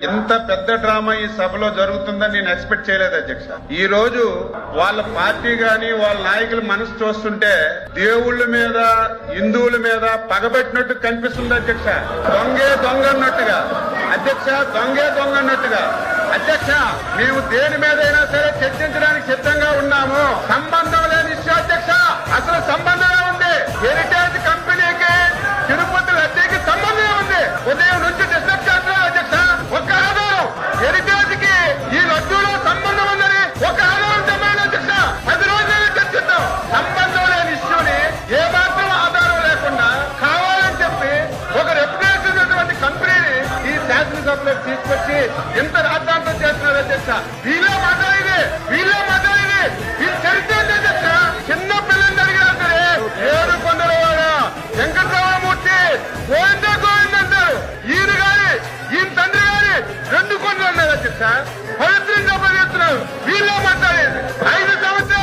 ఇంత పెద్ద డ్రామా ఈ సభలో జరుగుతుందని నేను ఎక్స్పెక్ట్ చేయలేదు అధ్యక్ష. ఈ రోజు వాళ్ళ పార్టీ గాని వాళ్ళ నాయకుల మనసు చూస్తుంటే దేవుళ్ళ మీద హిందువుల మీద పగబెట్టినట్టు కనిపిస్తుంది అధ్యక్ష. దొంగే దొంగ అన్నట్టుగా అధ్యక్ష, దొంగే దొంగ అన్నట్టుగా అధ్యక్ష. మేము దేని మీదైనా సరే చర్చించడానికి సిద్ధంగా ఉన్నాము. సంబంధం లేని ఇష్యూ అధ్యక్ష. అసలు సంబంధమే ఉంది. హెరిటేజ్ కంపెనీకి తిరుపతి లడ్డీకి సంబంధమే ఉంది. ఉదయం నుంచి డిస్టర్బ్ చేస్తున్నారు అధ్యక్ష. ఒక ఆధారం హెరిటేజ్ కి ఈ లడ్డూలో సంబంధం ఉందని ఒక ఆధారం చెప్పండి అధ్యక్ష. 10 రోజులు చర్చిద్దాం. సంబంధం లేని ఇష్యూని ఏ మాత్రం ఆధారం లేకుండా కావాలని చెప్పి ఒక రెప్యుటేషన్ ఉన్నటువంటి కంపెనీని ఈ శాసనసభలో తీసుకొచ్చి ఇంత రాద్ధాంతం చేస్తున్నారు అధ్యక్ష. వీళ్ళే మాట్లాడేది వీళ్ళు చరిత్ర అధ్యక్ష. చిన్న పిల్లల్ని అడిగినా సరే ఏడు కొండలవాడ వెంకటరామమూర్తి గోవింద గోవింద అంటారు. ఈయన తండ్రి గారి 2 కొండలు అన్నారు అధ్యక్ష. పవిత్రంగా పనిచేస్తున్నారు. వీళ్ళే మాట్లాడేది 5 సంవత్సరాలు